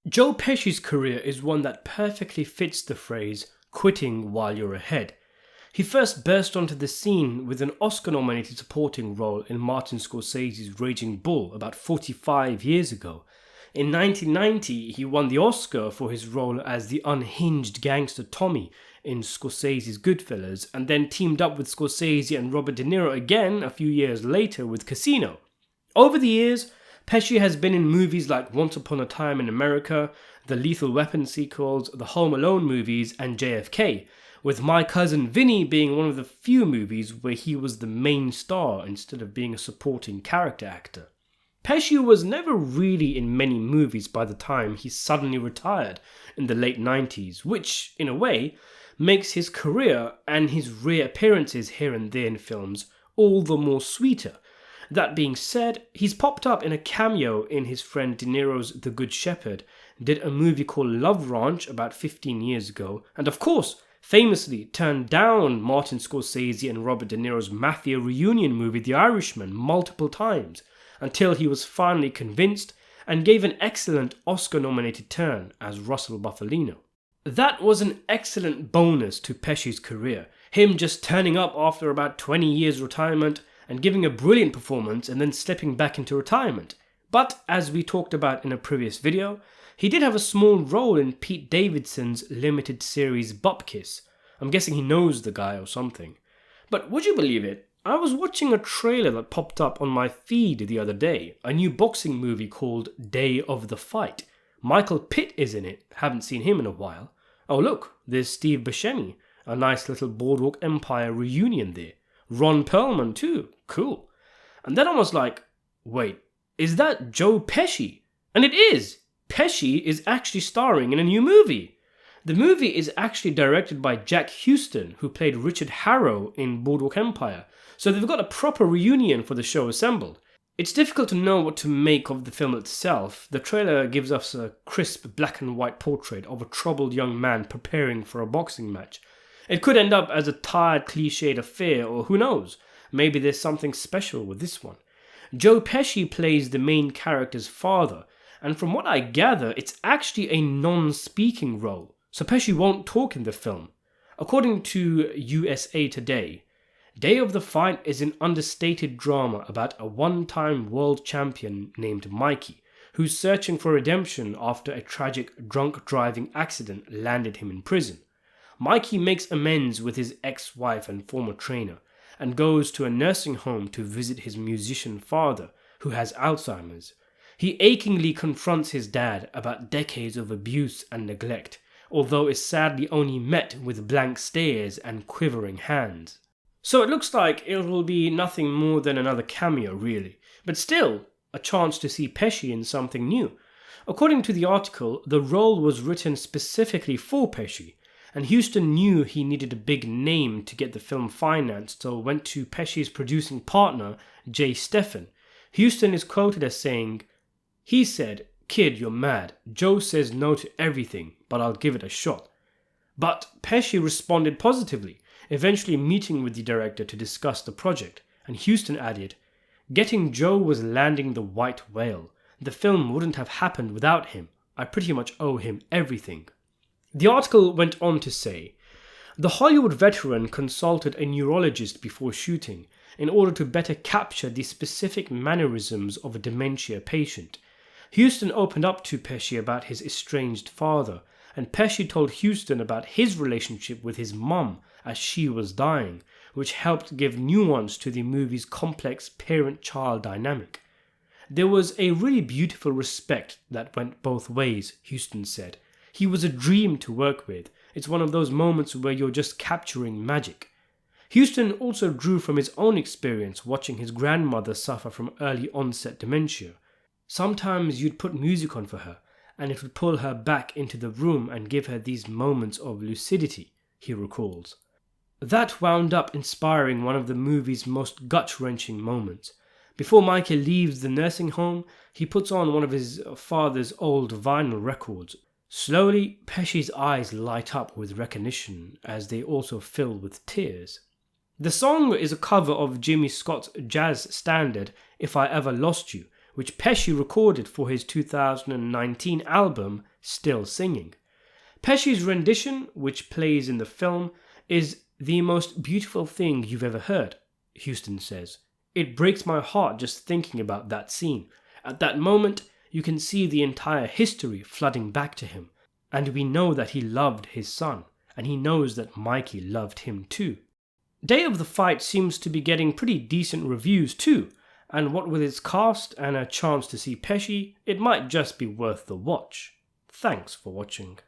Joe Pesci's career is one that perfectly fits the phrase, quitting while you're ahead. He first burst onto the scene with an Oscar-nominated supporting role in Martin Scorsese's Raging Bull about 45 years ago. In 1990, he won the Oscar for his role as the unhinged gangster Tommy in Scorsese's Goodfellas, and then teamed up with Scorsese and Robert De Niro again a few years later with Casino. Over the years, Pesci has been in movies like Once Upon a Time in America, the Lethal Weapon sequels, the Home Alone movies, and JFK, with My Cousin Vinny being one of the few movies where he was the main star instead of being a supporting character actor. Pesci was never really in many movies by the time he suddenly retired in the late 90s, which, in a way, makes his career and his rare appearances here and there in films all the more sweeter. That being said, he's popped up in a cameo in his friend De Niro's The Good Shepherd, did a movie called Love Ranch about 15 years ago, and of course, famously turned down Martin Scorsese and Robert De Niro's mafia reunion movie The Irishman multiple times, until he was finally convinced and gave an excellent Oscar-nominated turn as Russell Buffalino. That was an excellent bonus to Pesci's career, him just turning up after about 20 years retirement and giving a brilliant performance and then slipping back into retirement. But, as we talked about in a previous video, he did have a small role in Pete Davidson's limited series Bupkiss. I'm guessing he knows the guy or something. But would you believe it? I was watching a trailer that popped up on my feed the other day, a new boxing movie called Day of the Fight. Michael Pitt is in it, haven't seen him in a while. Oh look, there's Steve Buscemi, a nice little Boardwalk Empire reunion there. Ron Perlman too, cool. And then I was like, wait, is that Joe Pesci? And it is! Pesci is actually starring in a new movie. The movie is actually directed by Jack Huston, who played Richard Harrow in Boardwalk Empire, so they've got a proper reunion for the show assembled. It's difficult to know what to make of the film itself. The trailer gives us a crisp black and white portrait of a troubled young man preparing for a boxing match. It could end up as a tired, cliched affair, or who knows, maybe there's something special with this one. Joe Pesci plays the main character's father, and from what I gather, it's actually a non-speaking role, so Pesci won't talk in the film. According to USA Today, Day of the Fight is an understated drama about a one-time world champion named Mikey, who's searching for redemption after a tragic drunk driving accident landed him in prison. Mikey makes amends with his ex-wife and former trainer, and goes to a nursing home to visit his musician father, who has Alzheimer's. He achingly confronts his dad about decades of abuse and neglect, although is sadly only met with blank stares and quivering hands. So it looks like it will be nothing more than another cameo, really, but still a chance to see Pesci in something new. According to the article, the role was written specifically for Pesci, and Huston knew he needed a big name to get the film financed, so went to Pesci's producing partner, Jay Stephan. Huston is quoted as saying, "He said, 'Kid, you're mad. Joe says no to everything, but I'll give it a shot.'" But Pesci responded positively, eventually meeting with the director to discuss the project, and Huston added, "Getting Joe was landing the white whale. The film wouldn't have happened without him. I pretty much owe him everything." The article went on to say, the Hollywood veteran consulted a neurologist before shooting in order to better capture the specific mannerisms of a dementia patient. Huston opened up to Pesci about his estranged father, and Pesci told Huston about his relationship with his mum as she was dying, which helped give nuance to the movie's complex parent-child dynamic. "There was a really beautiful respect that went both ways," Huston said. "He was a dream to work with. It's one of those moments where you're just capturing magic." Huston also drew from his own experience watching his grandmother suffer from early onset dementia. "Sometimes you'd put music on for her, and it would pull her back into the room and give her these moments of lucidity," he recalls. That wound up inspiring one of the movie's most gut-wrenching moments. Before Mikey leaves the nursing home, he puts on one of his father's old vinyl records. Slowly, Pesci's eyes light up with recognition as they also fill with tears. The song is a cover of Jimmy Scott's jazz standard, "If I Ever Lost You," which Pesci recorded for his 2019 album Still Singing. Pesci's rendition, which plays in the film, is the most beautiful thing you've ever heard, Huston says. It breaks my heart just thinking about that scene. At that moment, you can see the entire history flooding back to him, and we know that he loved his son, and he knows that Mikey loved him too. Day of the Fight seems to be getting pretty decent reviews too, and what with its cast and a chance to see Pesci, it might just be worth the watch. Thanks for watching.